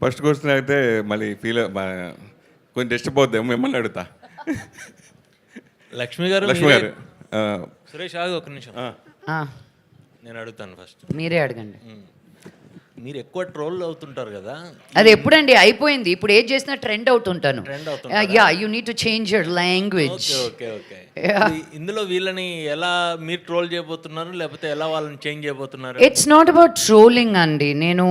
First question అయితే మళ్ళీ కొంచెం డిస్టర్బ్ అవుతాం, మిమ్మల్ని అడుగుతా. లక్ష్మి గారు సురేష్ ఆగు ఒక నిమిషం, నేను అడుగుతాను ఫస్ట్. మీరే అడగండి. మీరు ఎక్కువ ట్రోల్ అవుతుంటారు కదా, అది ఎప్పుడండి అయిపోయింది? ఇప్పుడు ఏం చేసినా ట్రెండ్ అవుతుంటాను. Yeah, you need to change your language. Okay. ఇందులో వీళ్ళని ఎలా మీరు ట్రోల్ చేయబోతున్నారు, లేకపోతే ఎలా వాళ్ళని చేంజ్ చేయబోతున్నారు? ఇట్స్ నాట్ అబౌట్ ట్రోలింగ్ అండి. నేను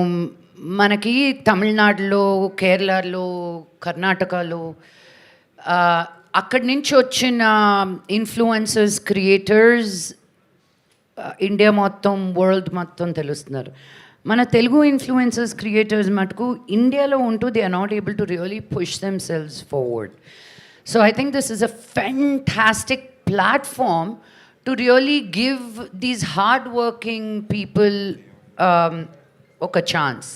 మనకి తమిళనాడులో, కేరళలో, కర్ణాటకలో అక్కడి నుంచి వచ్చిన ఇన్ఫ్లుయెన్సర్స్, క్రియేటర్స్ ఇండియా మొత్తం, వరల్డ్ మొత్తం తెలుస్తున్నారు. మన తెలుగు ఇన్ఫ్లుయెన్సర్స్, క్రియేటర్స్ మటుకు ఇండియాలో ఉంటూ they are not able to really push themselves forward. So I think this is a fantastic platform to really give these hard working people ఒక chance.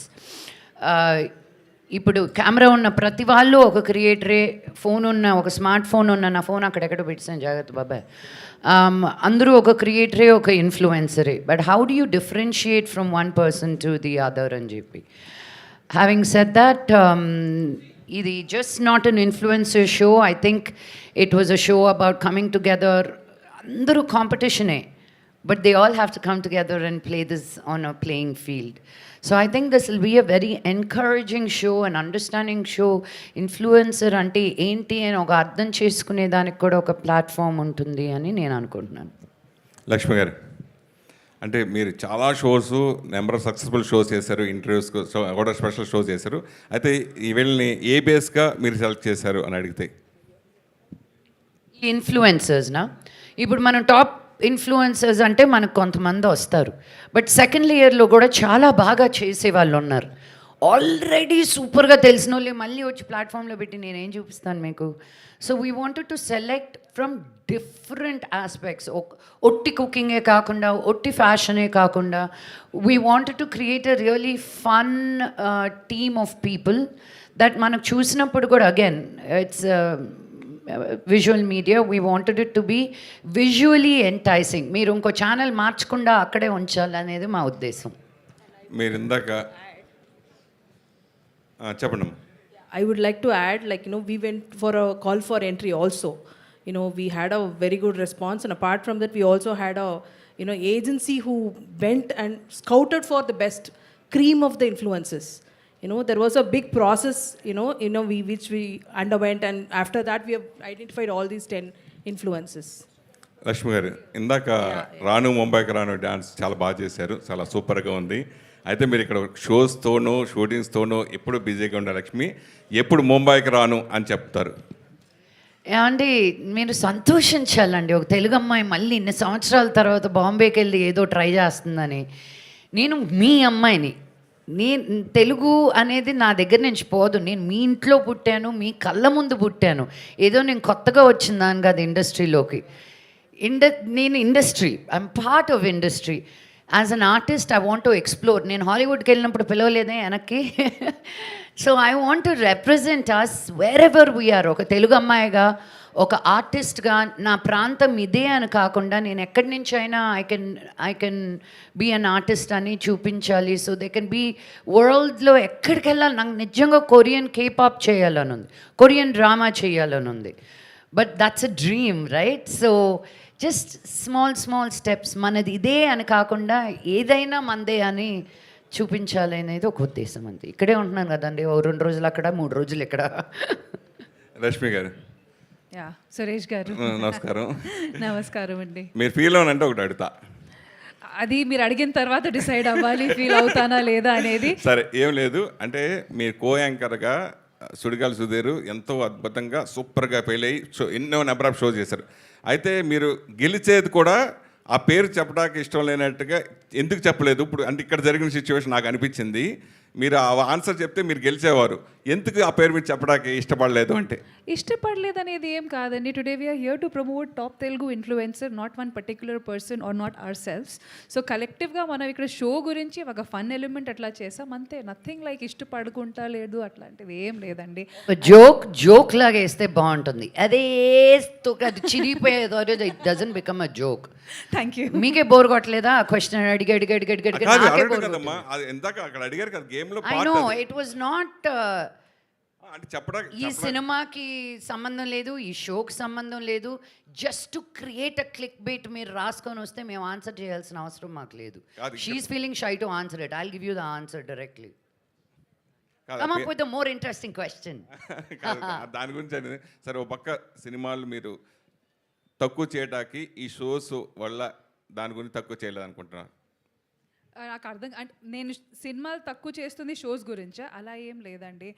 ఇప్పుడు camera ఉన్న ప్రతి వాళ్ళు ఒక క్రియేటరే, ఫోన్ ఉన్న, ఒక స్మార్ట్ ఫోన్ ఉన్న, నా ఫోన్ అక్కడెక్కడ పెట్టాను జాగ్రత్త బాబాయ్, అందరూ ఒక క్రియేటరే, ఒక ఇన్ఫ్లుయెన్సరే. But how do you differentiate from one person to the other అని చెప్పి. హ్యావింగ్ సెడ్ దట్, ఇది just not an influencer show. I think it was a show about coming together. అందరూ కాంపిటీషనే, but they all have to come together and play this on a playing field. So I think this will be a very encouraging show, an understanding show. Influencer ante enti అని ఒక అర్థం చేసుకునే దానికి కూడా ఒక platform ఉంటుంది అని నేను అనుకుంటున్నాను. లక్ష్మి గారు, అంటే మీరు చాలా shows, number of successful shows చేశారు, ఇంటర్వ్యూస్ కూడా స్పెషల్ షోస్ చేశారు. అయితే ఈ వీళ్ళని ఏ బేస్గా మీరు సెలెక్ట్ చేశారు అని అడిగితే? ఇన్ఫ్లుయెన్సర్స్నా? ఇప్పుడు మనం టాప్ ఇన్ఫ్లుయెన్సర్స్ అంటే మనకు కొంతమంది వస్తారు, బట్ సెకండ్ ఇయర్లో కూడా చాలా బాగా చేసే వాళ్ళు ఉన్నారు. ఆల్రెడీ సూపర్గా తెలిసిన వాళ్ళే మళ్ళీ వచ్చి ప్లాట్ఫామ్లో పెట్టి నేనేం చూపిస్తాను మీకు. So we wanted to select from different aspects. ఒట్టి కుకింగే కాకుండా, ఒట్టి ఫ్యాషనే కాకుండా, we wanted to create a really fun team of people that మనకు చూసినప్పుడు కూడా, again it's visual media, we wanted it to be visually enticing. మీరు ఇంకో ఛానల్ మార్చకుండా అక్కడే ఉంచాలనేది మా ఉద్దేశం. మీరు ఇందాక చెప్పండి. I would like to add, like, we went for a call for entry also. We had a very good response, and apart from that, we also had a agency who went and scouted for the best cream of the influencers. There was a big process, which we underwent, and after that we have identified all these 10 influences. Lakshmi గారు, ఇందాక రాను ముంబైకి రాను dance చాలా బాగా చేశారు, చాలా సూపర్గా ఉంది. అయితే మీరు ఇక్కడ షోస్తోనూ, షూటింగ్స్తోనూ ఎప్పుడు బిజీగా ఉండే లక్ష్మి, ఎప్పుడు ముంబైకి రాను అని చెప్తారు? ఏమండి, మీరు సంతోషించాలండి. ఒక తెలుగు అమ్మాయి మళ్ళీ ఇన్ని సంవత్సరాల తర్వాత బాంబేకి వెళ్ళి ఏదో ట్రై చేస్తుందని. నేను మీ అమ్మాయిని, తెలుగు అనేది నా దగ్గర నుంచి పోదు. నేను మీ ఇంట్లో పుట్టాను, మీ కళ్ళ ముందు పుట్టాను. ఏదో నేను కొత్తగా వచ్చిందాను కాదు ఇండస్ట్రీలోకి. నేను industry, I'm part of industry. As an artist I want to explore. నేను హాలీవుడ్కి వెళ్ళినప్పుడు పిలవలేదే వెనక్కి. So I want to represent us wherever we're. ఒక తెలుగు అమ్మాయిగా, ఒక ఆర్టిస్ట్గా నా ప్రాంతం ఇదే అని కాకుండా, నేను ఎక్కడి నుంచి అయినా I can be an artist అని చూపించాలి. సో దే కెన్ బీ వరల్డ్లో ఎక్కడికి వెళ్ళాలి. నాకు నిజంగా కొరియన్ కేపాప్ చేయాలని ఉంది, కొరియన్ డ్రామా చేయాలని ఉంది. But that's a dream, right? So just small steps. మనది ఇదే అని కాకుండా ఏదైనా మందే అని చూపించాలి అనేది ఒక ఉద్దేశం అంతే. ఇక్కడే ఉంటున్నాను కదండి, 2 రోజులు అక్కడ, 3 రోజులు ఇక్కడ. రష్మి గారు. సురేష్ గారు నమస్కారం. నమస్కారం అండి. మీరు ఫీల్ అవునంటే ఒకటి అడుగుతా, అది మీరు అడిగిన తర్వాత డిసైడ్ అవ్వాలి ఫీల్ అవుతానా లేదా అనేది. సరే, ఏం లేదు. అంటే మీరు కో యాంకర్గా సుడిగాలి సుధీర్ ఎంతో అద్భుతంగా సూపర్గా ఫెయిల్ అయ్యి ఎన్నో నెంబర్ ఆఫ్ షోస్ చేశారు. అయితే మీరు గెలిచేది కూడా ఆ పేరు చెప్పడానికి ఇష్టం లేనట్టుగా ఎందుకు చెప్పలేదు ఇప్పుడు? అంటే ఇక్కడ జరిగిన సిచ్యువేషన్ నాకు అనిపించింది. మీరు ఆ ఆన్సర్ చెప్తే మీరు గెలిచేవారు. ఎందుకు ఆ పేరు మీరు చెప్పడానికి ఇష్టపడలేదు అంటే? ఇష్టపడలేదు అనేది ఏం కాదండి. Today we're here to promote top Telugu influencer, not one particular person or not our selfs. So కలెక్టివ్గా మనం ఇక్కడ షో గురించి ఒక ఫన్ ఎలిమెంట్ అట్లా చేసాం అంతే. నథింగ్ లైక్ ఇష్టపడుకుంటా లేదు అట్లాంటివి ఏం లేదండి. జోక్ లాగా వేస్తే బాగుంటుంది. అదే అది చిరిగిపోయేదో it doesn't become a joke. Thank you. మీకే బోర్ కొట్టలేదా ఆ క్వశ్చన్ అడిగి కాదు, నాకే అడగడు bore కదమ్మా, అది ఎందాక అక్కడ అడిగారు కదా గేమ్ లో ఐ part నో అది. ఇట్ వాజ్ నాట్ అంటే చెప్పడానికి ఈ సినిమాకి సంబంధం లేదు, ఈ షోకి సంబంధం లేదు. Just to create a click bait మీరు రాసుకొని వస్తే మేము ఆన్సర్ చేయాల్సిన అవసరం మాకు లేదు. కాదు, she's feeling shy to answer it. I'll give you the answer directly. కాదు, come up with a more interesting question. కాదు, దాని గురించి అనేది సరే. ఒక పక్క సినిమాలు మీరు తక్కువ చేయడానికి ఈ షోస్ వల్ల దాని గురించి తక్కువ చేయలేదు అనుకుంటున్నారు. నాకు అర్థం అంటే నేను సినిమాలు తక్కువ చేస్తుంది షోస్ గురించా? అలా ఏం లేదండి.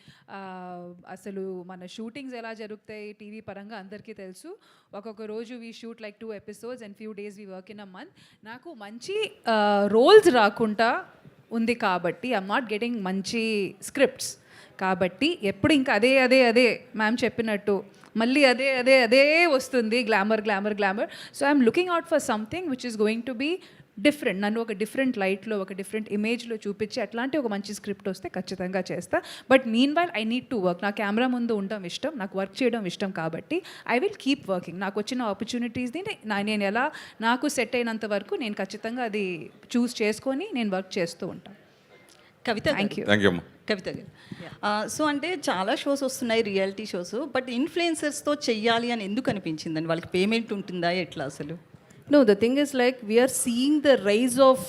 అసలు మన షూటింగ్స్ ఎలా జరుగుతాయి టీవీ పరంగా అందరికీ తెలుసు. ఒక్కొక్క రోజు we shoot like 2 episodes and few days we work in a month. నాకు మంచి రోల్స్ రాకుండా ఉంది కాబట్టి ఐఎమ్ నాట్ గెటింగ్ మంచి స్క్రిప్ట్స్ కాబట్టి ఎప్పుడు ఇంకా అదే అదే అదే మ్యామ్ చెప్పినట్టు మళ్ళీ అదే అదే అదే వస్తుంది, glamour glamour glamour. So I'm looking out for something which is going to be different. నన్ను ఒక డిఫరెంట్ లైట్లో ఒక డిఫరెంట్ ఇమేజ్లో చూపించి అట్లాంటి ఒక మంచి స్క్రిప్ట్ వస్తే ఖచ్చితంగా చేస్తా. But mean while I need to work. నా కెమెరా ముందు ఉండడం ఇష్టం, నాకు వర్క్ చేయడం ఇష్టం కాబట్టి ఐ విల్ కీప్ వర్కింగ్. నాకు వచ్చిన ఆపర్చునిటీస్ని నేను ఎలా నాకు సెట్ అయినంత వరకు నేను ఖచ్చితంగా అది చూస్ చేసుకొని నేను వర్క్ చేస్తూ ఉంటాను. కవిత, థ్యాంక్ యూ. థ్యాంక్ యూ అమ్మా. కవిత గారు, సో అంటే చాలా షోస్ వస్తున్నాయి, రియాలిటీ షోస్, బట్ ఇన్ఫ్లుయెన్సర్స్తో చెయ్యాలి అని ఎందుకు అనిపించిందండి? వాళ్ళకి పేమెంట్ ఉంటుందా ఎట్లా అసలు? No, the thing is like we are seeing the rise of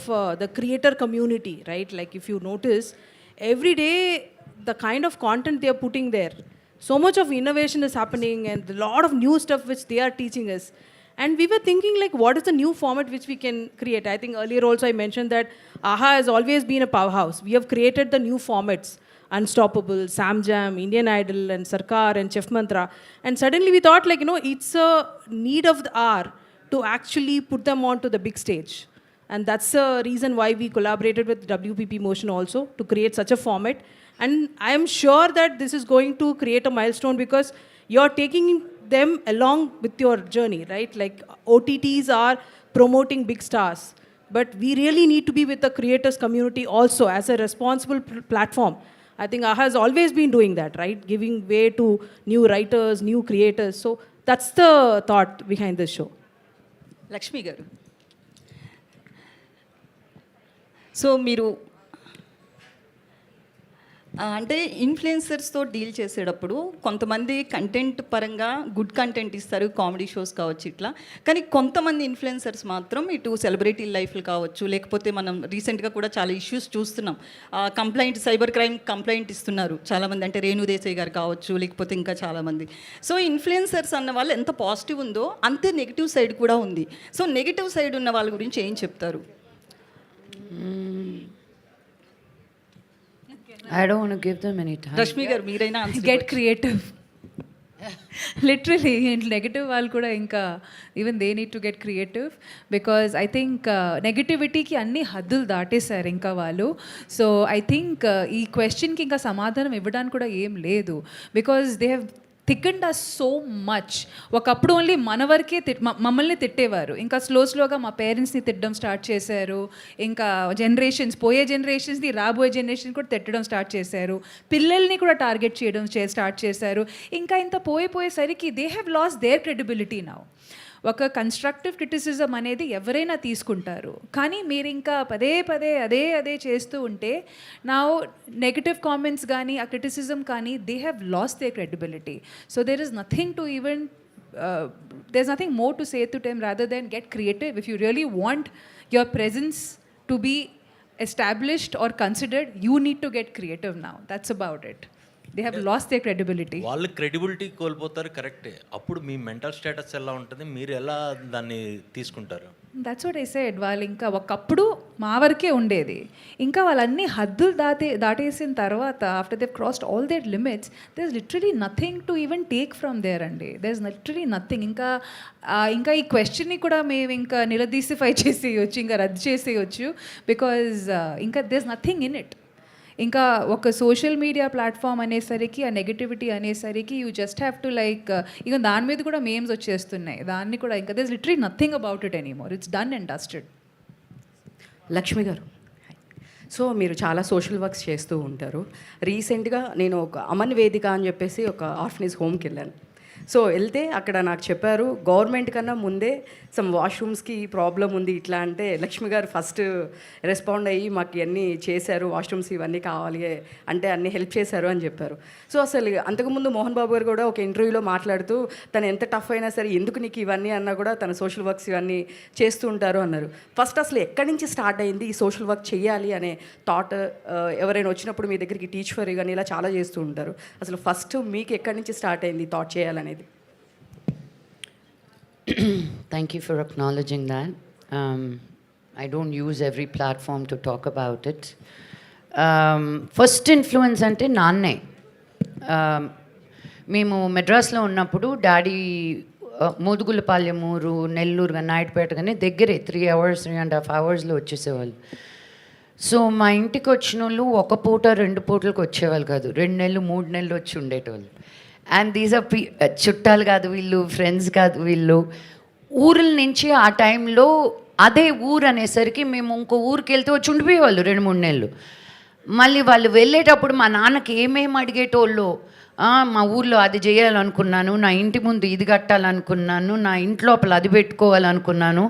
the creator community, right? Like if you notice, every day the kind of content they are putting there, so much of innovation is happening and a lot of new stuff which they are teaching us. And we were thinking like, what is the new format which we can create? I think earlier also I mentioned that AHA has always been a powerhouse. We have created the new formats. Unstoppable, Sam Jam, Indian Idol and Sarkar and Chef Mantra. And suddenly we thought like, it's a need of the hour to actually put them onto the big stage. And that's the reason why we collaborated with WPP Motion also to create such a format. And I am sure that this is going to create a milestone because you're taking them along with your journey, right? Like OTTs are promoting big stars, but we really need to be with the creators community also as a responsible platform. I think AHA has always been doing that, right? Giving way to new writers, new creators. So that's the thought behind this show. Lakshmi garu, so మీరు అంటే ఇన్ఫ్లుయెన్సర్స్తో deal చేసేటప్పుడు కొంతమంది content పరంగా good content ఇస్తారు, comedy shows కావచ్చు ఇట్లా. కానీ కొంతమంది ఇన్ఫ్లుయెన్సర్స్ మాత్రం ఇటు సెలబ్రిటీ లైఫ్లు కావచ్చు, లేకపోతే మనం రీసెంట్గా కూడా చాలా ఇష్యూస్ చూస్తున్నాం. కంప్లైంట్, సైబర్ క్రైమ్ కంప్లైంట్ ఇస్తున్నారు చాలామంది, అంటే రేణు దేశాయ్ గారు కావచ్చు, లేకపోతే ఇంకా చాలామంది. సో ఇన్ఫ్లుయెన్సర్స్ అన్న వాళ్ళు ఎంత పాజిటివ్ ఉందో అంతే నెగిటివ్ సైడ్ కూడా ఉంది. సో నెగిటివ్ సైడ్ ఉన్న వాళ్ళ గురించి ఏం చెప్తారు? I don't want to give them any time. Rashmi గారు మీరైనా గెట్ క్రియేటివ్. లిటరలీ నెగటివ్ వాళ్ళు కూడా ఇంకా even they need to get creative because I think నెగటివిటీకి అన్ని హద్దులు దాటేశారు ఇంకా వాళ్ళు. సో ఐ థింక్ ఈ క్వశ్చన్కి ఇంకా సమాధానం ఇవ్వడానికి కూడా ఏం లేదు because they have thickened us so much. ఒకప్పుడు ఓన్లీ మన వరకే మమ్మల్ని తిట్టేవారు, ఇంకా స్లోగా మా పేరెంట్స్ని తిట్టడం స్టార్ట్ చేశారు, ఇంకా జనరేషన్స్, పోయే జనరేషన్స్ని రాబోయే జనరేషన్ కూడా తిట్టడం స్టార్ట్ చేశారు, పిల్లల్ని కూడా టార్గెట్ చేయడం స్టార్ట్ చేశారు. ఇంకా ఇంత పోయేసరికి they have lost their credibility now. ఒక కన్స్ట్రక్టివ్ క్రిటిసిజం అనేది ఎవరైనా తీసుకుంటారు, కానీ మీరు ఇంకా పదే అదే చేస్తూ ఉంటే నా నెగటివ్ కామెంట్స్ కానీ ఆ క్రిటిసిజం కానీ they have lost their credibility. So there is nothing to even there's nothing more to say to them rather than get creative. If you really want your presence to be established or considered, you need to get creative now. That's about it. They have lost their credibility. వాళ్ళు credibility కోల్పోతారు, కరెక్టే. అప్పుడు మీ mental status ఎలా ఉంటుంది, మీరు ఎలా దాన్ని తీసుకుంటారు? That's what I said. వాళ్ళు ఇంకా ఒకప్పుడు మా వరకే ఉండేది, ఇంకా వాళ్ళన్ని హద్దులు దాటేసిన తర్వాత after they crossed all their limits there is literally nothing to even take from there అండి. There is literally nothing. ఇంకా ఈ క్వశ్చన్ని కూడా మేము ఇంకా నిలదీసిఫై చేసేయచ్చు, ఇంకా రద్దు చేసేయచ్చు బికాజ్ ఇంకా there is nothing in it. ఇంకా ఒక సోషల్ మీడియా ప్లాట్ఫామ్ అనేసరికి ఆ నెగిటివిటీ అనేసరికి you just have to like ఇక దాని మీద కూడా మేమ్స్ వచ్చేస్తున్నాయి, దాన్ని కూడా ఇంకా this literally nothing about it anymore, it's done and dusted. Lakshmi garu, so మీరు చాలా సోషల్ వర్క్స్ చేస్తూ ఉంటారు. రీసెంట్గా నేను ఒక అమన్ వేదిక అని చెప్పేసి ఒక ఆర్ఫనేజ్ హోమ్కి వెళ్ళాను. సో వెళ్తే అక్కడ నాకు చెప్పారు గవర్నమెంట్ కన్నా ముందే సమ్ వాష్రూమ్స్కి ప్రాబ్లం ఉంది ఇట్లా అంటే లక్ష్మి గారు ఫస్ట్ రెస్పాండ్ అయ్యి మాకు ఇవన్నీ చేశారు, వాష్రూమ్స్ ఇవన్నీ కావాలి అంటే అన్నీ హెల్ప్ చేశారు అని చెప్పారు. సో అసలు అంతకుముందు మోహన్ బాబు గారు కూడా ఒక ఇంటర్వ్యూలో మాట్లాడుతూ తను ఎంత టఫ్ అయినా సరే ఎందుకు నీకు ఇవన్నీ అన్నా కూడా తన సోషల్ వర్క్స్ ఇవన్నీ చేస్తూ ఉంటారు అన్నారు. ఫస్ట్ అసలు ఎక్కడి నుంచి స్టార్ట్ అయింది ఈ సోషల్ వర్క్ చేయాలి అనే థాట్? ఎవరైనా వచ్చినప్పుడు మీ దగ్గరికి టీచ్ ఫర్ కానీ ఇలా చాలా చేస్తూ ఉంటారు, అసలు ఫస్ట్ మీకు ఎక్కడి నుంచి స్టార్ట్ అయింది థాట్ చేయాలనేది? Thank you for acknowledging that. I don't use every platform to talk about it. First influence ante nanne. మేము మెడ్రాస్లో ఉన్నప్పుడు డాడీ మోదుగులపాలెం ఊరు, నెల్లూరు కానీ నాయుడుపేట కానీ దగ్గరే 3 hours 3.5 hours వచ్చేసేవాళ్ళు. సో మా ఇంటికి వచ్చిన వాళ్ళు ఒక పూట 2 పూటలకు వచ్చేవాళ్ళు కాదు, 2 నెలలు 3 నెలలు వచ్చి ఉండేటోళ్ళు. అండ్ దీస్ ఆర్ చుట్టాలు కాదు వీళ్ళు, ఫ్రెండ్స్ కాదు వీళ్ళు, ఊర్ల నుంచి ఆ టైంలో అదే ఊరు అనేసరికి మేము ఇంకో ఊరికి వెళ్తే వచ్చి ఉండిపోయేవాళ్ళు 2-3 నెలలు. మళ్ళీ వాళ్ళు వెళ్ళేటప్పుడు మా నాన్నకి ఏమేమి అడిగేటోళ్ళు, మా ఊర్లో అది చేయాలనుకున్నాను, నా ఇంటి ముందు ఇది కట్టాలనుకున్నాను, నా ఇంటి లోపల అది పెట్టుకోవాలనుకున్నాను.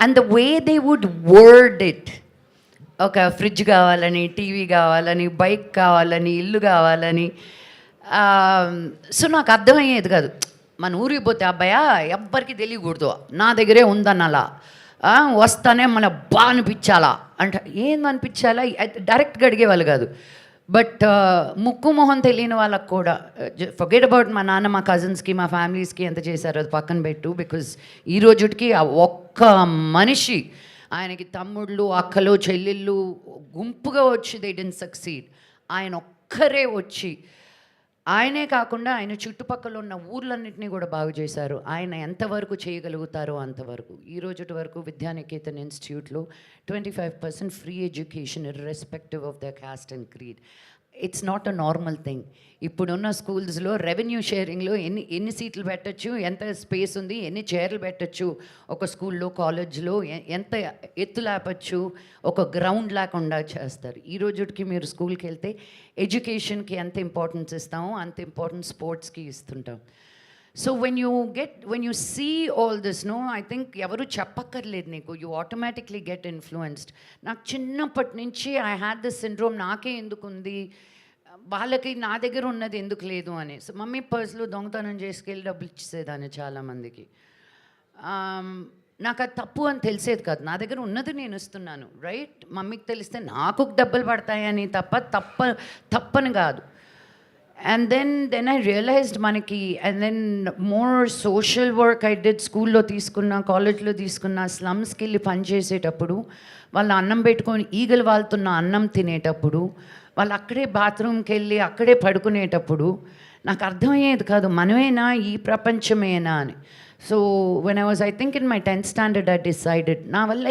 And the way they would word it, ఒక ఫ్రిడ్జ్ కావాలని, టీవీ కావాలని, బైక్ కావాలని, ఇల్లు కావాలని. సో నాకు అర్థమయ్యేది కాదు. మన ఊరికి పోతే అబ్బాయా ఎవ్వరికి తెలియకూడదు, నా దగ్గరే ఉందన్నలా, వస్తానే మన బాగా అనిపించాలా అంటే ఏందనిపించాలా డైరెక్ట్గా అడిగేవాళ్ళు కాదు. బట్ ముక్కు మొహం తెలియని వాళ్ళకు కూడా ఫర్గెట్ అబౌట్ మా నాన్న, మా కజిన్స్కి, మా ఫ్యామిలీస్కి ఎంత చేశారో అది పక్కన పెట్టు. బికాజ్ ఈ రోజుకి ఆ ఒక్క మనిషి, ఆయనకి తమ్ముళ్ళు, అక్కలు, చెల్లెళ్ళు గుంపుగా వచ్చి దే డిడ్ంట్ సక్సీడ్, ఆయన ఒక్కరే వచ్చి, ఆయనే కాకుండా ఆయన చుట్టుపక్కల ఉన్న ఊర్లన్నింటినీ కూడా బాగు చేశారు. ఆయన ఎంతవరకు చేయగలుగుతారో అంతవరకు. ఈ రోజుటి వరకు విద్యానికేతన్ ఇన్స్టిట్యూట్లో 25% free education irrespective of the cost and creed. It's not a normal thing. ఇప్పుడున్న స్కూల్స్లో రెవెన్యూ షేరింగ్లో ఎన్ని సీట్లు పెట్టచ్చు, ఎంత స్పేస్ ఉంది, ఎన్ని చైర్లు పెట్టచ్చు ఒక స్కూల్లో, కాలేజ్లో ఎంత ఎత్తు లేపచ్చు, ఒక గ్రౌండ్ లేకుండా చేస్తారు. ఈ రోజుకి మీరు స్కూల్కి వెళ్తే ఎడ్యుకేషన్కి ఎంత ఇంపార్టెన్స్ ఇస్తామో అంత ఇంపార్టెన్స్ స్పోర్ట్స్కి ఇస్తుంటాం. So when you see all this, no, I think ఎవరు చెప్పక్కర్లేదు నీకు, యూ ఆటోమేటిక్లీ గెట్ ఇన్ఫ్లుయెన్స్డ్. నాకు చిన్నప్పటి నుంచి ఐ హ్యాడ్ దిస్ సిండ్రోమ్, నాకే ఎందుకు ఉంది, వాళ్ళకి నా దగ్గర ఉన్నది ఎందుకు లేదు అని. సో మమ్మీ పర్స్లో దొంగతనం చేసుకెళ్ళి డబ్బులు ఇచ్చేసేదాన్ని చాలామందికి. నాకు అది తప్పు అని తెలిసేది కాదు, నా దగ్గర ఉన్నది నేను ఇస్తున్నాను, రైట్. మమ్మీకి తెలిస్తే నాకు డబ్బులు పడతాయని తప్పని కాదు. And then I realized మనకి, and then more social work I did, స్కూల్లో తీసుకున్నా, కాలేజ్లో తీసుకున్నా, స్లమ్స్కి వెళ్ళి పనిచేసేటప్పుడు, వాళ్ళు అన్నం పెట్టుకొని ఈగలు వాళ్తున్న అన్నం తినేటప్పుడు, వాళ్ళు అక్కడే బాత్రూమ్కి వెళ్ళి అక్కడే పడుకునేటప్పుడు నాకు అర్థమయ్యేది కాదు మనమేనా ఈ ప్రపంచమేనా అని. So when I think in my 10th standard I decided నా వల్ల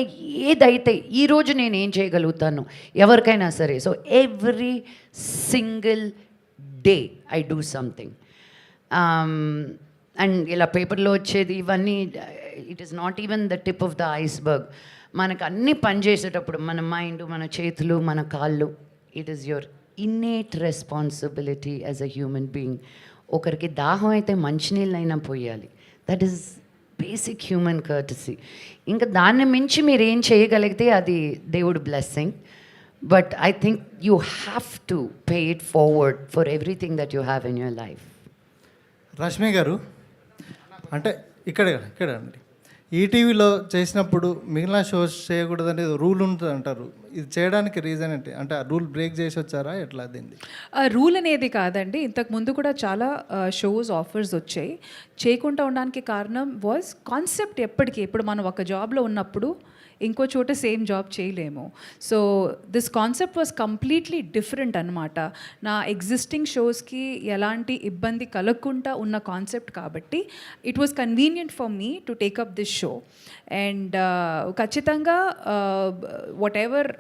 ఏదైతే ఈరోజు నేను ఏం చేయగలుగుతాను ఎవరికైనా సరే. So every single day I do something. And ఇలా పేపర్లో వచ్చేది ఇవన్నీ, it is not even the tip of the iceberg. మనకు అన్నీ పనిచేసేటప్పుడు మన మైండ్, మన చేతులు, మన కాళ్ళు, it is your innate responsibility as a human being. ఒకరికి దాహం అయితే మంచినీళ్ళైనా పోయాలి, that is basic human courtesy. ఇంకా దాన్ని మించి మీరు ఏం చేయగలిగితే అది దేవుడి blessing. But I think you have to pay it forward for everything that you have in your life. Rashmi గారు, అంటే ఇక్కడ అండి, ఈటీవీలో చేసినప్పుడు మిగిలిన షోస్ చేయకూడదని రూల్ ఉంటుంది అంటారు, ఇది చేయడానికి రీజన్ ఏంటి? అంటే ఆ రూల్ బ్రేక్ చేసి వచ్చారా ఎట్లా దీన్ని? రూల్ అనేది కాదండి, ఇంతకు ముందు కూడా చాలా షోస్ ఆఫర్స్ వచ్చాయి. చేయకుండా ఉండడానికి కారణం వాజ్ కాన్సెప్ట్. ఇప్పుడు మనం ఒక జాబ్లో ఉన్నప్పుడు ఇంకో చోట సేమ్ జాబ్ చేయలేము. So this concept was completely different అనమాట. నా ఎగ్జిస్టింగ్ షోస్కి ఎలాంటి ఇబ్బంది కలగకుండా ఉన్న కాన్సెప్ట్ కాబట్టి it was convenient for me to take up this show. And ఖచ్చితంగా whatever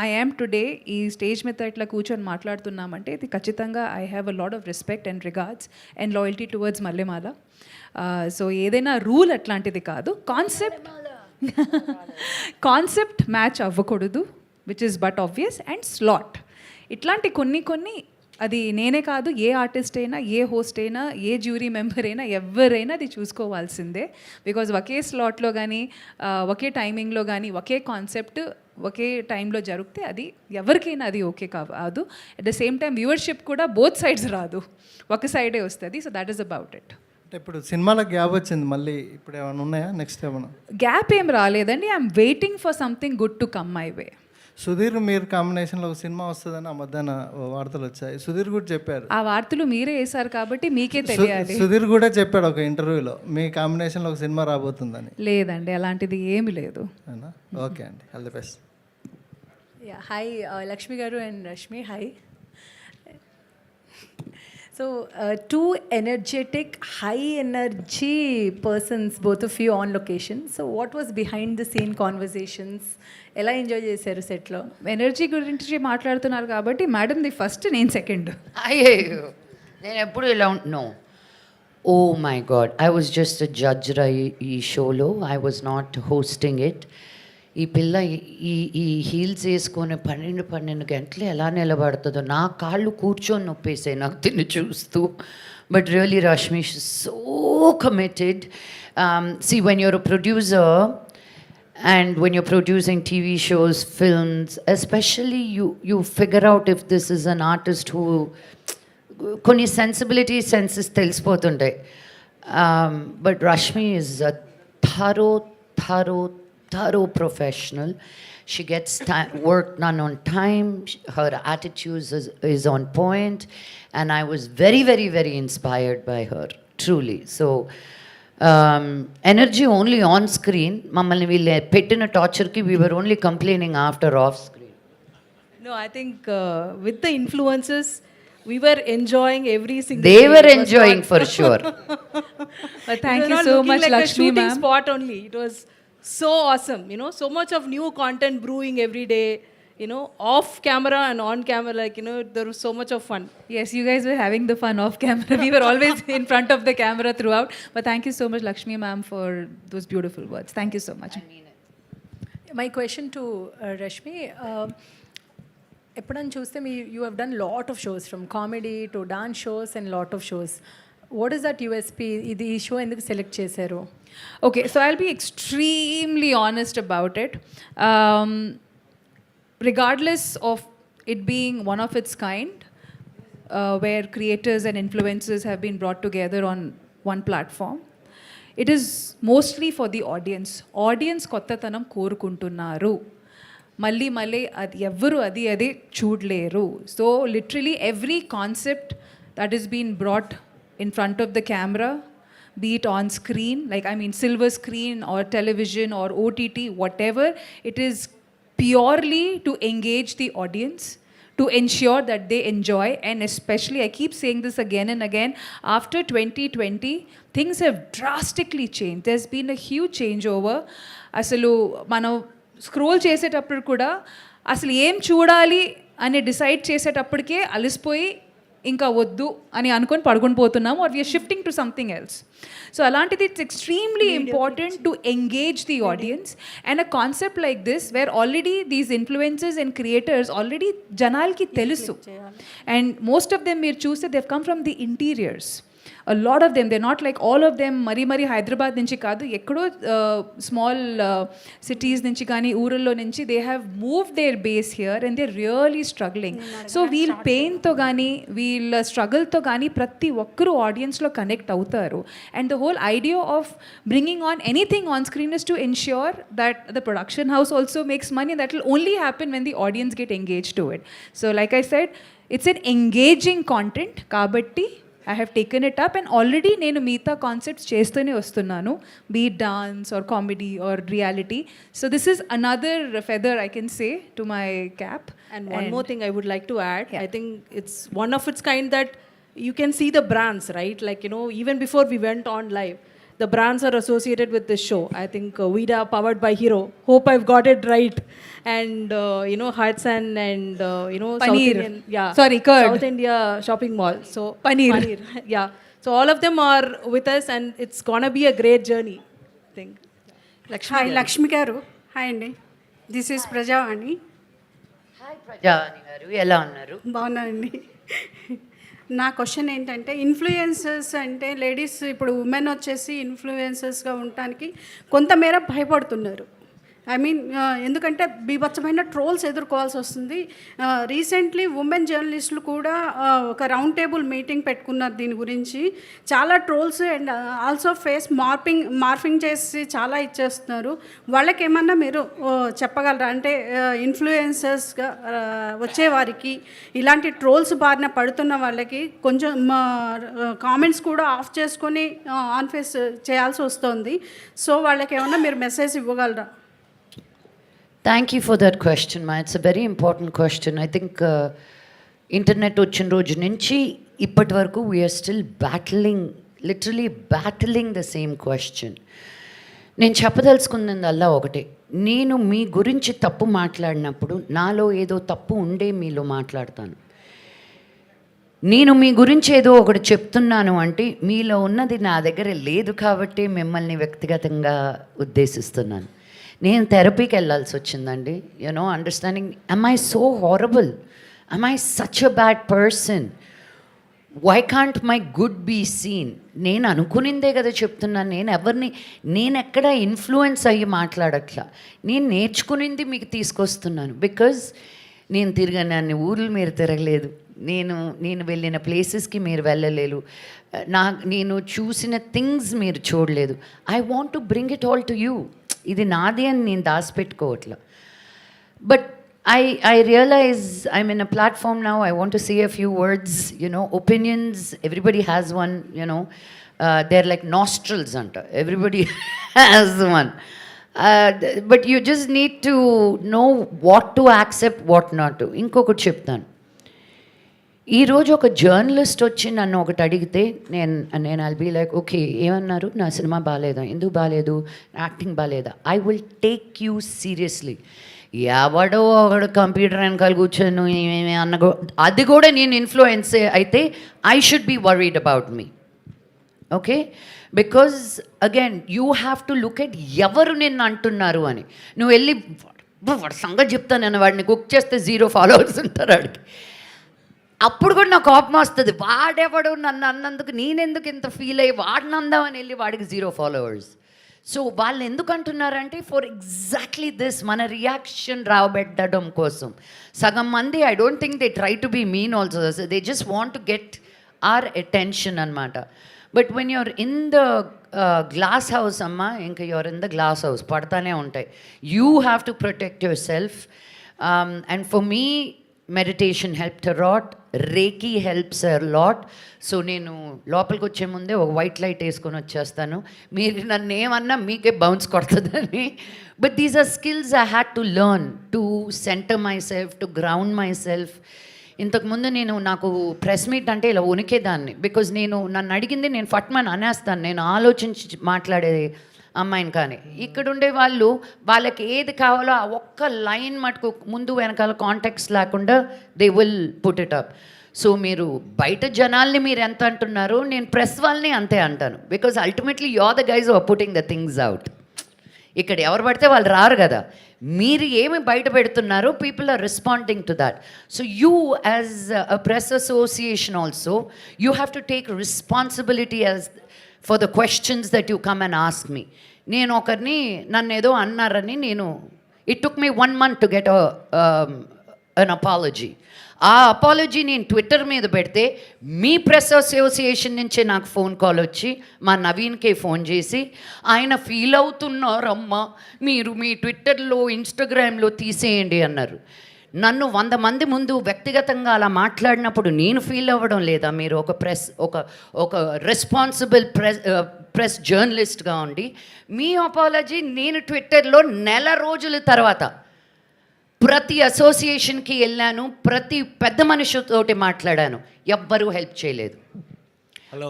I am today ఈ స్టేజ్ మీద ఇట్లా కూర్చొని మాట్లాడుతున్నామంటే ఇది ఖచ్చితంగా I have a lot of respect and regards and loyalty towards Mallemala. So ఏదైనా రూల్ అట్లాంటిది కాదు, కాన్సెప్ట్ మ్యాచ్ అవ్వకూడదు which is but obvious, and slot ఇట్లాంటి కొన్ని అది నేనే కాదు, ఏ ఆర్టిస్ట్ అయినా, ఏ హోస్ట్ అయినా, ఏ జ్యూరీ మెంబర్ అయినా, ఎవరైనా అది చూసుకోవాల్సిందే. బికాజ్ ఒకే స్లాట్లో కానీ ఒకే టైమింగ్లో కానీ ఒకే కాన్సెప్ట్ ఒకే టైంలో జరిగితే అది ఎవరికైనా అది ఓకే కాదు. At the same time viewership కూడా బోత్ సైడ్స్ రాదు, ఒక సైడే వస్తుంది. So that is about it. అంటే ఇప్పుడు సినిమాలో గ్యాప్ వచ్చింది, మళ్ళీ ఇప్పుడు ఏమైనా ఉన్నాయా నెక్స్ట్ ఏమైనా? గ్యాప్ ఏం రాలేదండి. I'm waiting for something good to come my way. Sudheer మీరు కాంబినేషన్లో ఒక సినిమా వస్తుందని ఆ మధ్యాహ్న వార్తలు వచ్చాయి. సుధీర్ కూడా చెప్పారు. ఆ వార్తలు మీరే వేశారు కాబట్టి మీకే తెలియాలి. సుధీర్ కూడా చెప్పాడు ఒక ఇంటర్వ్యూలో మీ కాంబినేషన్లో ఒక సినిమా రాబోతుందని. లేదండి, అలాంటిది ఏమి లేదు. ఓకే అండి, all the best. Yeah, hi, Lakshmi Garu and Rashmi, hi. So, two energetic, high energy persons, both of you on location. So, what was behind the scene conversations? ఎలా ఎంజాయ్ చేశారు సెట్లో? Energy గురించి మాట్లాడుతున్నారు కాబట్టి madam the first, నేను second. అయ్యో, నేను ఎప్పుడు ఇలా no. Oh my God, I was just judge ఈ షోలో, I was not hosting it. ఈ పిల్ల ఈ హీల్స్ వేసుకొని 12 గంటలు ఎలా నిలబడుతుందో, నా కాళ్ళు కూర్చొని నొప్పేసాయి నాకు తిని చూస్తూ. But really Rashmi so committed. See when you're a producer and when you're producing TV shows, films, especially you figure out if this is an artist who konni sensibility senses telisipotuntayi. But Rashmi is a thorough professional. She gets work done on time. Her attitude is on point, and I was very, very, very inspired by her, truly. So energy only on screen. Mammalni veelu pettina torture ki we were only complaining after off screen. No, I think with the influences, we were enjoying every single. They day. were It was enjoying not- for sure. But thank It was you not so looking much, like a Lakshmi shooting ma'am. spot only. It was so awesome. You know, so much of new content brewing every day. You know, off camera and on camera, like, you know, there was so much of fun. Yes, you guys were having the fun off camera. We were always in front of the camera throughout. But thank you so much, Lakshmi ma'am, for those beautiful words. Thank you so much. My question to Rashmi, ఎప్పుడని చూస్తే you have done lot of shows, from comedy to dance shows and lot of shows. What is that USP? ఇది ఈ show ఎందుకు select చేశారు? Okay, so I'll be extremely honest about it. Regardless of it being one of its kind, where creators and influencers have been brought together on one platform, it is mostly for the audience. Audience కొత్తతనం కోరుకుంటున్నారు. మళ్ళీ అది ఎవ్వరు అది చూడలేరు. So literally every concept that is being brought in front of the camera, be it on screen, like I mean silver screen or television or OTT, whatever, it is purely to engage the audience, to ensure that they enjoy. And especially, I keep saying this again and again, after 2020, things have drastically changed. There's been a huge changeover. అసలు మనం scroll చేసేటప్పుడు కూడా అసలు ఏం చూడాలి అని decide చేసేటప్పటికే అలసిపోయి ఇంకా వద్దు అని అనుకొని పడుకొని పోతున్నాము, or we're shifting to something else. So అలాంటిది it's extremely important to engage the audience. And a concept like this where already these influencers and creators already జనాలకి తెలుసు. అండ్ మోస్ట్ ఆఫ్ దెమ్ మీరు చూస్తే they come from the interiors. A lot of them, they're not like all of them mari Hyderabad nunchi kaadu, ekkado small cities nunchi gaani urallo nunchi they have moved their base here and they're really struggling. So we'll pain tho gaani, we'll struggle tho gaani prati okkaru audience lo connect avutaru. And the whole idea of bringing on anything on screen is to ensure that the production house also makes money, and that will only happen when the audience get engaged to it. So like I said, it's an engaging content kabatti I have taken it up, and already నేను మిగతా concepts చేస్తూనే వస్తున్నాను, be it dance or comedy or reality. So this is another feather I can say to my cap. And one more thing I would like to add, I think it's one of its kind that you can see the brands, right? Like, you know, even before we went on live, the brands are associated with this show. I think Vida powered by Hero. Hope I've got it right. And Hudson and South Paneer. Indian, yeah. Sorry, curd. South India shopping mall. So Paneer. yeah. So all of them are with us, and it's gonna be a great journey. I think. Hi Lakshmi గారు. Hi అండి, this is Prajavani. Hi ప్రజావాణి గారు, ఎలా ఉన్నారు? బాగున్నానండి. నా question ఏంటంటే, influencers అంటే ladies ఇప్పుడు ఉమెన్ వచ్చేసి ఇన్ఫ్లుయెన్సర్స్గా ఉండటానికి కొంతమేర భయపడుతున్నారు. ఐ మీన్ ఎందుకంటే బీభత్సమైన ట్రోల్స్ ఎదుర్కోవాల్సి వస్తుంది. రీసెంట్లీ ఉమెన్ జర్నలిస్టులు కూడా ఒక రౌండ్ టేబుల్ మీటింగ్ పెట్టుకున్నారు దీని గురించి. చాలా trolls and also face morphing చేసి చాలా ఇచ్చేస్తున్నారు. వాళ్ళకి ఏమన్నా మీరు చెప్పగలరా? అంటే ఇన్ఫ్లుయెన్సర్స్గా వచ్చేవారికి, ఇలాంటి ట్రోల్స్ బారిన పడుతున్న వాళ్ళకి కొంచెం కామెంట్స్ కూడా ఆఫ్ చేసుకొని ఆన్ ఫేస్ చేయాల్సి వస్తుంది. సో వాళ్ళకి ఏమన్నా మీరు మెసేజ్ ఇవ్వగలరా? Thank you for that question మా. It's a very important question. I think internet వచ్చిన రోజు నుంచి ఇప్పటి వరకు we're still literally battling the same question. నేను చెప్పదలుచుకున్నదల్లా ఒకటే, నేను మీ గురించి తప్పు మాట్లాడినప్పుడు నాలో ఏదో తప్పు ఉండే మీలో మాట్లాడతాను. నేను మీ గురించి ఏదో ఒకటి చెప్తున్నాను అంటే మీలో ఉన్నది నా దగ్గర లేదు కాబట్టి మిమ్మల్ని వ్యక్తిగతంగా ఉద్దేశిస్తున్నాను. నేను థెరపీకి వెళ్ళాల్సి వచ్చిందండి. Understanding, am I so horrible? Am I such a bad person? Why can't my good be seen? నేను అనుకునిందే కదా చెప్తున్నాను. నేను ఎక్కడ ఇన్ఫ్లుయెన్స్ అయ్యి మాట్లాడట్లా. నేను నేర్చుకునింది మీకు తీసుకొస్తున్నాను. బికాజ్ నేను తిరిగిన అన్ని ఊర్లు మీరు తిరగలేదు, నేను వెళ్ళిన ప్లేసెస్కి మీరు వెళ్ళలేదు, నేను చూసిన థింగ్స్ మీరు చూడలేదు. I want to bring it all to you. ఇది నాది అని నేను దాచిపెట్టుకోవట్లా. But I realize I'm in a platform now. I want to say a few words, opinions. Everybody has one, they're like nostrils, everybody has one. But you just need to know what to accept, what not to. ఇంకొకటి చెప్తాను. ఈరోజు ఒక journalist వచ్చి నన్ను ఒకటి అడిగితే నేను I'll be like, okay ఏమన్నారు, నా సినిమా బాగాలేదా, ఎందుకు బాగాలేదు, యాక్టింగ్ బాగాలేదా, I will take you seriously. ఎవడో ఒకడు కంప్యూటర్ వెనకాల కూర్చొని ఏమేమి అది కూడా నేను ఇన్ఫ్లుయెన్స్ అయితే I should be worried about me. Okay, because again you have to look at ఎవరు నిన్ను అంటున్నారు అని. నువ్వు వెళ్ళి వాడి సంగతి చెప్తానని వాడిని కుక్ చేస్తే 0 followers ఉంటారు వాడికి. అప్పుడు కూడా నాకు కోపం వస్తుంది. వాడెవడు నన్ను అన్నందుకు నేనెందుకు ఇంత ఫీల్ అయ్యి వాడిని అందామని వెళ్ళి వాడికి 0 followers. సో వాళ్ళు ఎందుకు అంటున్నారంటే ఫర్ ఎగ్జాక్ట్లీ దిస్, మన రియాక్షన్ రాబెట్టడం కోసం. సగం మంది I don't think they try to be mean also, they just want to get our attention అనమాట. But when you're in the glass house అమ్మ, ఇంకా you're in the glass house పడతానే ఉంటాయి. You have to protect your self. And for me meditation helped a lot, reiki helps a lot. So నేను లోపలికి వచ్చే ముందే ఒక వైట్ లైట్ వేసుకొని వచ్చేస్తాను. మీరు నన్ను ఏమన్నా మీకే బౌన్స్ కొడుతుందని. But these are skills I had to learn to center my self, to ground my self. ఇంతకుముందు నాకు ప్రెస్ మీట్ అంటే ఇలా వణికేదాన్ని. బికాజ్ నన్ను అడిగింది నేను ఫట్మని అనేస్తాను, నేను ఆలోచించి మాట్లాడే అమ్మాయిని. కానీ ఇక్కడ ఉండే వాళ్ళకి ఏది కావాలో ఆ ఒక్క లైన్ మటుకు ముందు వెనకాల కాంటాక్ట్స్ లేకుండా they will put it up. So మీరు బయట జనాల్ని మీరు ఎంత అంటున్నారో నేను ప్రెస్ వాళ్ళని అంతే అంటాను. Because ultimately you are the guys who are putting the things out. ఇక్కడ ఎవరు పడితే వాళ్ళు రారు కదా. మీరు ఏమి బయట పెడుతున్నారో people are responding to that. So you as a press association also you have to take responsibility as for the questions that you come and ask me. నేను ఒకరిని నన్ను ఏదో అన్నారని it took me 1 month to get an apology. ఆ apology నేను Twitter మీద పెడితే మీ press association నుంచే నాకు ఫోన్ కాల్ వచ్చి మా నవీన్కే ఫోన్ చేసి, ఆయన ఫీల్ అవుతున్నారమ్మా, మీరు మీ ట్విట్టర్లో ఇన్స్టాగ్రామ్లో తీసేయండి అన్నారు. నన్ను 100 మంది ముందు వ్యక్తిగతంగా అలా మాట్లాడినప్పుడు నేను ఫీల్ అవ్వడం లేదా? మీరు ఒక రెస్పాన్సిబుల్ ప్రెస్ జర్నలిస్ట్గా ఉండి మీ అపాలజీ నేను ట్విట్టర్లో 1 రోజుల తర్వాత ప్రతి అసోసియేషన్కి వెళ్ళాను, ప్రతి పెద్ద మనిషితోటి మాట్లాడాను, ఎవ్వరూ హెల్ప్ చేయలేదు. Hello,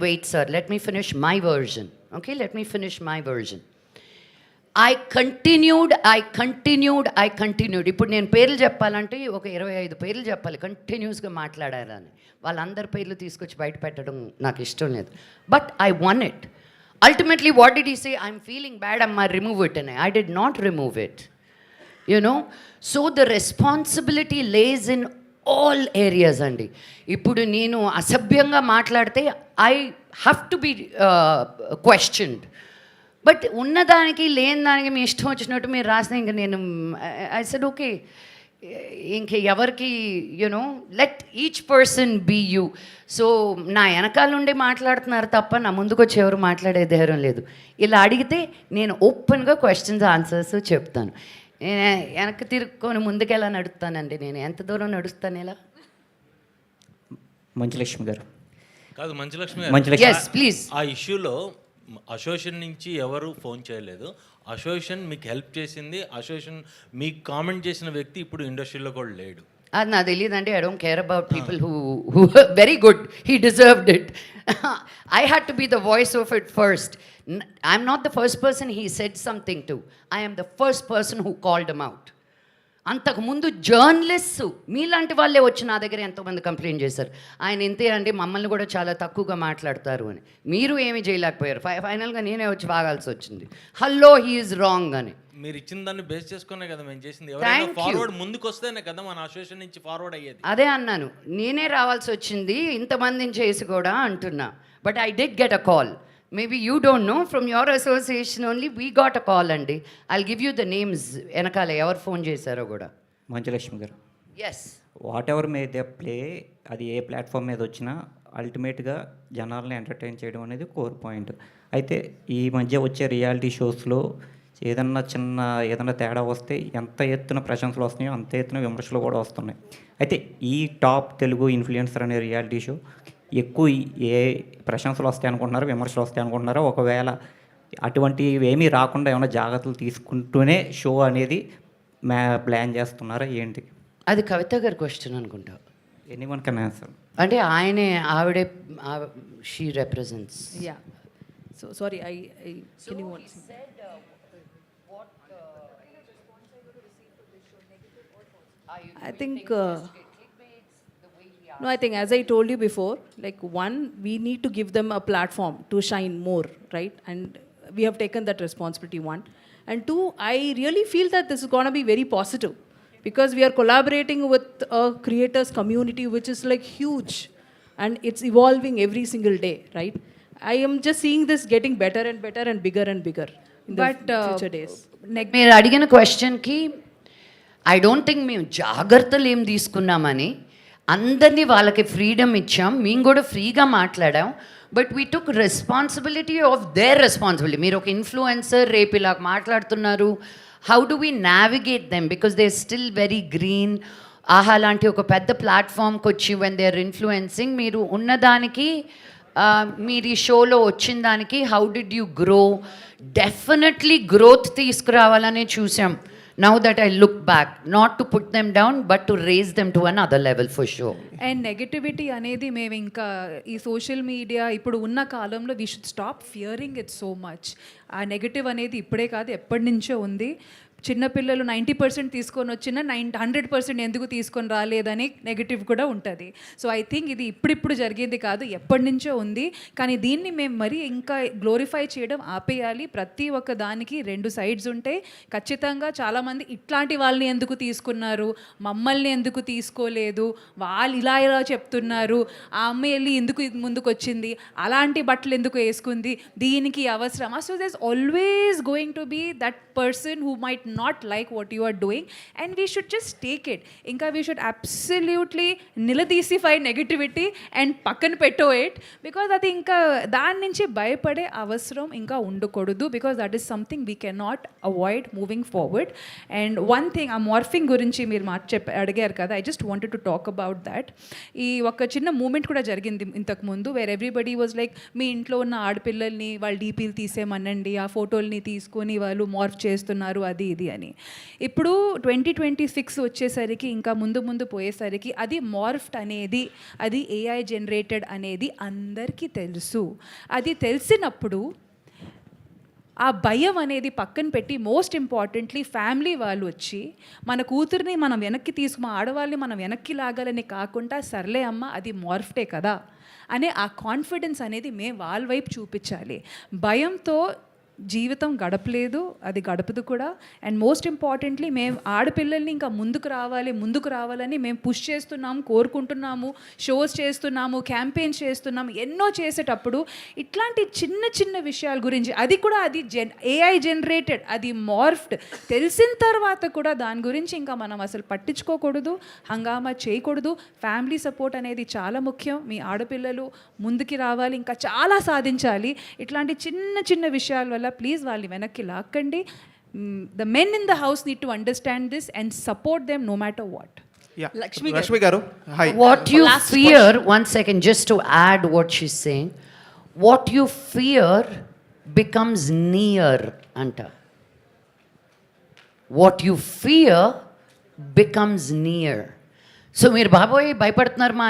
wait sir, let me finish my version. Okay, let me finish my version. I continued. ఇప్పుడు నేను పేర్లు చెప్పాలంటే ఒక 25 పేర్లు చెప్పాలి, కంటిన్యూస్గా మాట్లాడారని. వాళ్ళందరి పేర్లు తీసుకొచ్చి బయట పెట్టడం నాకు ఇష్టం లేదు. But I won it. Ultimately what did he say? I'm feeling bad, అమ్మా రిమూవ్ ఇట్ అని. I did not remove it. So the responsibility lies in all areas అండి. ఇప్పుడు నేను అసభ్యంగా మాట్లాడితే I have to be questioned. But ఉన్నదానికి లేని దానికి మీ ఇష్టం వచ్చినట్టు మీరు రాసిన ఇంక నేను ఐ సెడ్ ఓకే, ఇంక ఎవరికి let each person be you. So నా వెనకాల ఉండి మాట్లాడుతున్నారు తప్ప నా ముందుకు వచ్చి ఎవరు మాట్లాడే ధైర్యం లేదు. ఇలా అడిగితే నేను ఓపెన్గా క్వశ్చన్స్ ఆన్సర్స్ చెప్తాను. వెనక్కి తిరుక్కొని ముందుకు ఎలా నడుస్తానండి? నేను ఎంత దూరం నడుస్తాను ఇలా? మంచులక్ష్మి గారు కాదు, మంచులక్ష్మి ఎస్ ప్లీజ్. ఆ ఇష్యూలో అసోసియేషన్ నుంచి ఎవరు ఫోన్ చేయలేదు. అసోసియేషన్ మీకు హెల్ప్ చేసింది. అసోసియేషన్ మీకు కామెంట్ చేసిన వ్యక్తి ఇప్పుడు ఇండస్ట్రీలో కూడా లేడు. అది నాకు తెలియదండి. I don't care about people who very good, he deserved it. I had to be the voice of it first. I'm not the first person he said something to. I am the first person who called them out. అంతకుముందు journalist మీలాంటి వాళ్ళే వచ్చి నా దగ్గర ఎంతోమంది complaint చేశారు, ఆయన ఇంతే అండి, మమ్మల్ని కూడా చాలా తక్కువగా మాట్లాడతారు అని. మీరు ఏమీ చేయలేకపోయారు. ఫైనల్గా నేనే వచ్చి వాగాల్సి వచ్చింది. హలో హీ ఈజ్ రాంగ్ అని. మీరు ఇచ్చిన దాన్ని బేస్ చేసుకునే కదా మేము చేసింది. ఎవరైనా ఫార్వర్డ్ ముందుకు వస్తేనే కదా మన అసోసియేషన్ నుంచి ఫార్వర్డ్ అయ్యేది. అదే అన్నాను, నేనే రావాల్సి వచ్చింది ఇంతమందిని చేసి కూడా అంటున్నా. But I did get a call. Maybe you don't know, from your association only we got a call అండి. I'll give you the names వెనకాల ఎవరు ఫోన్ చేశారో కూడా. Manchu Lakshmi garu, yes, whatever may they play, అది ఏ ప్లాట్ఫామ్ మీద వచ్చినా అల్టిమేట్గా జనాల్ని ఎంటర్టైన్ చేయడం అనేది కోర్ పాయింట్. అయితే ఈ మధ్య వచ్చే రియాలిటీ షోస్లో ఏదన్నా తేడా వస్తే ఎంత ఎత్తున ప్రశంసలు వస్తున్నాయో అంత ఎత్తున విమర్శలు కూడా వస్తున్నాయి. అయితే ఈ టాప్ తెలుగు ఇన్ఫ్లుయెన్సర్ అనే రియాలిటీ షో ఎక్కువ ఏ ప్రశంసలు వస్తాయి అనుకుంటున్నారో, విమర్శలు వస్తాయి అనుకుంటున్నారో, ఒకవేళ అటువంటివి ఏమీ రాకుండా ఏమైనా జాగ్రత్తలు తీసుకుంటూనే షో అనేది ప్లాన్ చేస్తున్నారా ఏంటి? అది కవిత గారి క్వశ్చన్ అనుకుంటా. Anyone can answer. అంటే ఆవిడే she represents. Yeah. So sorry, I can you want? I think no, I think as I told you before, like one, we need to give them a platform to shine more, right? And we have taken that responsibility, one. And two, I really feel that this is going to be very positive because we are collaborating with a creators community which is like huge and it's evolving every single day, right? I am just seeing this getting better and better and bigger in the future days. మీరు అడిగిన క్వశ్చన్కి I don't think మేము జాగ్రత్తలు ఏం తీసుకున్నామని, అందరినీ వాళ్ళకి freedom ఇచ్చాం, మేము కూడా ఫ్రీగా మాట్లాడాం. But we took responsibility of their responsibility. మీరు ఒక ఇన్ఫ్లుయెన్సర్ రేపు ఇలా మాట్లాడుతున్నారు, how do we navigate them because they still very green. ఆహా లాంటి ఒక పెద్ద ప్లాట్ఫామ్కి వచ్చి వెన్ దే ఆర్ ఇన్ఫ్లుయెన్సింగ్, మీరు ఉన్నదానికి మీరు ఈ షోలో వచ్చిన దానికి how did you grow? Definitely growth తీసుకురావాలనే చూసాం. Now that I look back, not to put them down, but to raise them to another level for sure. And negativity అనేది మేము ఇంకా ఈ సోషల్ మీడియా ఇప్పుడు ఉన్న కాలంలో we should stop Fearing it so much. ఆ నెగటివ్ అనేది ఇప్పుడే కాదు, ఎప్పటి నుంచో ఉంది. చిన్నపిల్లలు 90% తీసుకొని వచ్చిన 100% ఎందుకు తీసుకొని రాలేదని నెగిటివ్ కూడా ఉంటుంది. సో ఐ థింక్ ఇది ఇప్పుడిప్పుడు జరిగేది కాదు, ఎప్పటి నుంచో ఉంది. కానీ దీన్ని మేము మరీ ఇంకా గ్లోరిఫై చేయడం ఆపేయాలి. ప్రతి ఒక్క దానికి 2 సైడ్స్ ఉంటాయి. ఖచ్చితంగా చాలామంది ఇట్లాంటి వాళ్ళని ఎందుకు తీసుకున్నారు, మమ్మల్ని ఎందుకు తీసుకోలేదు, వాళ్ళు ఇలా చెప్తున్నారు, ఆ అమ్మాయి వెళ్ళి ఎందుకు ముందుకు వచ్చింది, అలాంటి బట్టలు ఎందుకు వేసుకుంది, దీనికి అవసరమా? So there is always going to be that person who might not like what you are doing and we should just take it. Inka we should absolutely niladisify negativity and pakkan petto it because adi inka dan nunchi bayapade avasram inka undakodudu because that is something we cannot avoid moving forward. And one thing a morphing gurinchi meer adigaru kada, I just wanted to talk about that. Ee oka chinna movement kuda jarigindi intaku mundu where everybody was like మీ ఇంట్లో ఉన్న ఆడపిల్లల్ని వాళ్ళ డీపీలు తీసేమనండి, ఆ ఫోటోల్ని తీసుకొని వాళ్ళు morph చేస్తున్నారు అది ఇది అని. ఇప్పుడు 2026 వచ్చేసరికి ఇంకా ముందు పోయేసరికి అది మార్ఫ్డ్ అనేది, అది ఏఐ జనరేటెడ్ అనేది అందరికీ తెలుసు. అది తెలిసినప్పుడు ఆ భయం అనేది పక్కన పెట్టి మోస్ట్ ఇంపార్టెంట్లీ ఫ్యామిలీ వాళ్ళు వచ్చి మన కూతుర్ని మనం వెనక్కి మా ఆడవాళ్ళని మనం వెనక్కి లాగాలని కాకుండా సర్లే అమ్మ అది మార్ఫ్టే కదా అనే ఆ కాన్ఫిడెన్స్ అనేది మేము వాళ్ళ వైపు చూపించాలి. భయంతో జీవితం గడపలేదు, అది గడపదు కూడా. అండ్ మోస్ట్ ఇంపార్టెంట్లీ మేము ఆడపిల్లల్ని ఇంకా ముందుకు రావాలని మేము పుష్ చేస్తున్నాము, కోరుకుంటున్నాము, షోస్ చేస్తున్నాము, క్యాంపెయిన్స్ చేస్తున్నాము. ఎన్నో చేసేటప్పుడు ఇట్లాంటి చిన్న చిన్న విషయాల గురించి, అది కూడా అది AI జనరేటెడ్, అది మార్ఫ్డ్ తెలిసిన తర్వాత కూడా దాని గురించి ఇంకా మనం అసలు పట్టించుకోకూడదు, హంగామా చేయకూడదు. ఫ్యామిలీ సపోర్ట్ అనేది చాలా ముఖ్యం. మీ ఆడపిల్లలు ముందుకి రావాలి, ఇంకా చాలా సాధించాలి. ఇట్లాంటి చిన్న చిన్న విషయాల వల్ల ప్లీజ్ వాళ్ళని వెనక్కి లాక్కండి. The men in the house need to understand this and support them no matter what. Lakshmi గారు, What you fear, one second, just to add what she's saying, what you fear becomes near, anta. What you fear becomes near. So మీరు బాబోయ్ భయపడుతున్నారు మా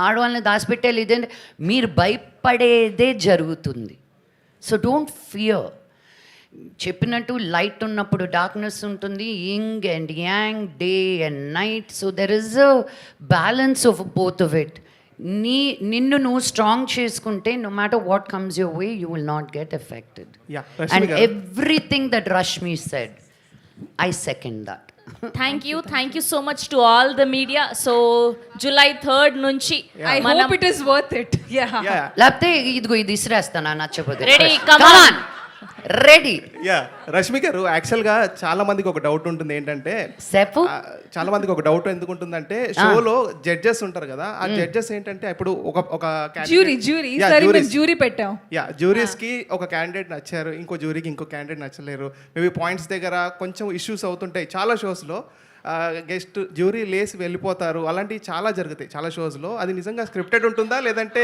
ఆడవాళ్ళని దాచిపెట్టాలి ఇదేంటి, మీరు భయపడేదే జరుగుతుంది. So don't fear. చెప్పినట్టు లైట్ ఉన్నప్పుడు డార్క్నెస్ ఉంటుంది, yin and yang, day and night. So there is a balance of both of it. నిన్ను నువ్వు స్ట్రాంగ్ చేసుకుంటే no matter what comes your way you will not get affected. And everything that Rashmi said, I second that. Thank you so much to all the media. So July 3rd నుంచి I hope it is worth it. Yeah. లేకపోతే ఇదిగో ఇది ఇసిరేస్తానా నచ్చకపోతే. Ready, come on. Ready. Rashmi గారు, యాక్చువల్గా చాలా మందికి ఒక డౌట్ ఉంటుంది ఏంటంటే, చాలా మందికి ఒక డౌట్ ఎందుకు ఉంటుందంటే, షోలో జడ్జెస్ ఉంటారు కదా, ఆ జడ్జెస్ ఏంటంటే ఇప్పుడు ఒక జ్యూరీ పెట్టాం. జ్యూరీస్ కి ఒక క్యాండిడేట్ నచ్చారు, ఇంకో జ్యూరీకి ఇంకో క్యాండిడేట్ నచ్చలేరు, మేబీ పాయింట్స్ దగ్గర కొంచెం ఇష్యూస్ అవుతుంటాయి చాలా షోస్లో. గెస్ట్ జ్యూరీ లేసి వెళ్ళిపోతారు, అలాంటివి చాలా జరుగుతాయి చాలా షోస్లో. అది నిజంగా స్క్రిప్టెడ్ ఉంటుందా లేదంటే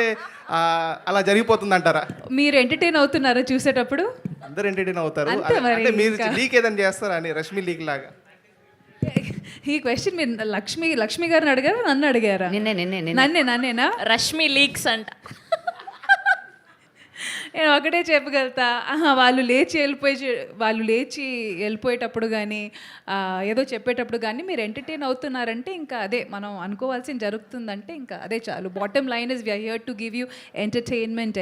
అలా జరిగిపోతుంది అంటారా? మీరు ఎంటర్టైన్ అవుతున్నారా చూసేటప్పుడు? అందరు ఎంటర్టైన్ అవుతారు. అంటే మీరు లీక్ ఏదైనా చేస్తారా అని, రష్మి లీక్ లాగా? ఈ క్వశ్చన్ మీరు లక్ష్మి గారిని అడిగారా, నన్ను అడిగారా? నన్నేనా? రష్మి లీక్స్ అంట. నేను ఒకటే చెప్పగలుగుతా, వాళ్ళు లేచి వెళ్ళిపోయేటప్పుడు కానీ ఏదో చెప్పేటప్పుడు కానీ మీరు ఎంటర్టైన్ అవుతున్నారంటే ఇంకా అదే మనం అనుకోవాల్సింది జరుగుతుందంటే ఇంకా అదే చాలు. Bottom line is we're here to give you entertainment.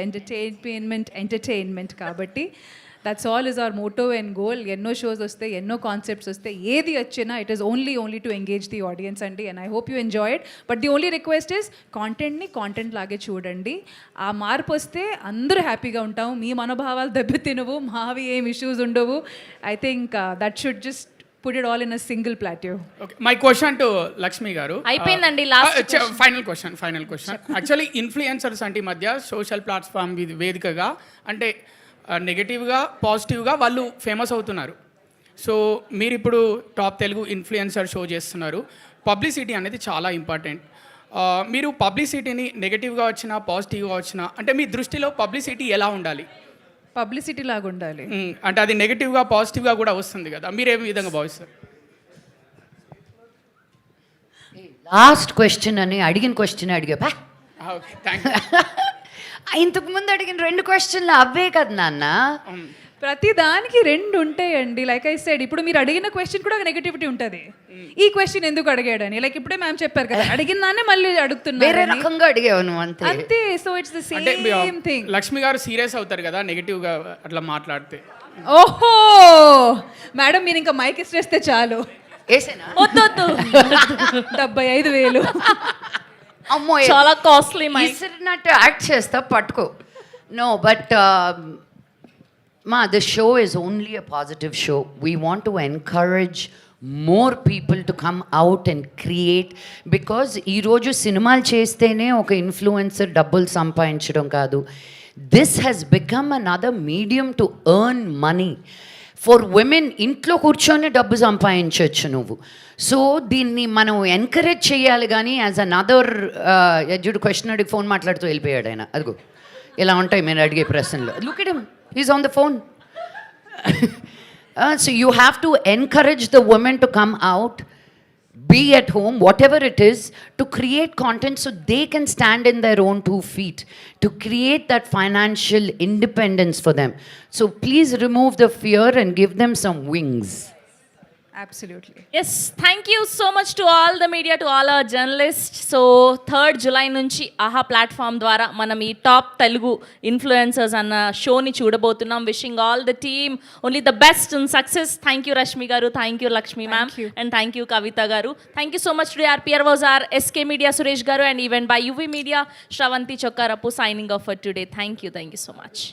కాబట్టి that's all is our motto and goal. ఎన్నో షోస్ వస్తాయి, ఎన్నో కాన్సెప్ట్స్ వస్తాయి, ఏది వచ్చినా it is only to engage the audience అండి. And I hope you enjoy it. But the only request is కాంటెంట్ని content లాగే చూడండి. ఆ మార్పు వస్తే అందరూ హ్యాపీగా ఉంటాం, మీ మనోభావాలు దెబ్బతినవు, మావి ఏం ఇష్యూస్ ఉండవు. I think that should just put it all in a single plateau. Okay, my question to Lakshmi garu. అయిపోయిందండి last final question. Actually influencers అంటే ఈ మధ్య సోషల్ ప్లాట్ఫామ్ వేదికగా అంటే నెగటివ్గా పాజిటివ్గా వాళ్ళు ఫేమస్ అవుతున్నారు. సో మీరు ఇప్పుడు టాప్ తెలుగు ఇన్ఫ్లుయెన్సర్ షో చేస్తున్నారు. పబ్లిసిటీ అనేది చాలా ఇంపార్టెంట్. మీరు పబ్లిసిటీని నెగటివ్గా వచ్చినా పాజిటివ్గా వచ్చినా అంటే మీ దృష్టిలో పబ్లిసిటీ ఎలా ఉండాలి? పబ్లిసిటీ లాగా ఉండాలి అంటే అది నెగటివ్గా పాజిటివ్గా కూడా వస్తుంది కదా, మీరు ఏ విధంగా భావిస్తారు? లాస్ట్ క్వశ్చన్ అని అడిగిన క్వశ్చన్ అడిగా. Okay, thank you. ఇంతకు ముందు అడిగిన 2 క్వశ్చన్లు అవే కదా నాన్న. ప్రతి దానికి 2 ఉంటాయండి. లైక్ ఐ సెడ్, ఇప్పుడు మీరు అడిగిన క్వశ్చన్ కూడా నెగటివిటీ ఉంటుంది. ఈ క్వశ్చన్ ఎందుకు అడిగాడని, లైక్ ఇప్పుడే మ్యామ్ చెప్పారు కదా, అడిగిన దాన్ని మళ్ళీ అడుగుతున్నారు, వేరే రకంగా అడిగావు నువ్వు అంతే. So it's the same thing. Lakshmi గారు సీరియస్ అవుతారు కదా నెగటివ్గా అట్లా మాట్లాడితే. ఓహో మేడం, మీరు ఇంకా మైక్ ఇస్తే చాలు. వేసేనా? 75,000. అమ్మో, చాలా కాస్ట్లీ. ఇసిరినట్టు యాక్ట్ చేస్తా, పట్టుకో. No but the show is only a positive show. We want to encourage more people to come out and create, because ఈ రోజు సినిమాలు చేస్తేనే ఒక ఇన్ఫ్లుయెన్సర్ డబ్బులు సంపాదించడం కాదు. This has become another medium to earn money. For women, ఇంట్లో కూర్చొని డబ్బు సంపాదించవచ్చు నువ్వు. సో దీన్ని మనం ఎంకరేజ్ చేయాలి. కానీ యాజ్ అనదర్ ఎడ్యుడ్ క్వశ్చన్ అడిగి ఫోన్ మాట్లాడుతూ వెళ్ళిపోయాడు ఆయన. అదిగో ఇలా ఉంటాయి మీరు అడిగే ప్రశ్నలు. Look at him, he's on the phone. So you have to encourage the women to come out, be at home, whatever it is, to create content so they can stand in their own 2 feet, to create that financial independence for them. So please remove the fear and give them some wings. Absolutely. Yes thank you so much to all the media, to all our journalist. So 3rd July నుంచి ఆహా platform ద్వారా మనం ఈ top Telugu influencers అన్న షోని చూడబోతున్నాం. Wishing all the team only the best and success. Thank you Rashmi గారు, thank you Lakshmi ma'am, and thank you Kavitha గారు. Thank you so much to RPR వాజార్, ఎస్కే మీడియా సురేష్ గారు, and event by UV media Sravanthi Chokkarapu signing off for today. Thank you so much.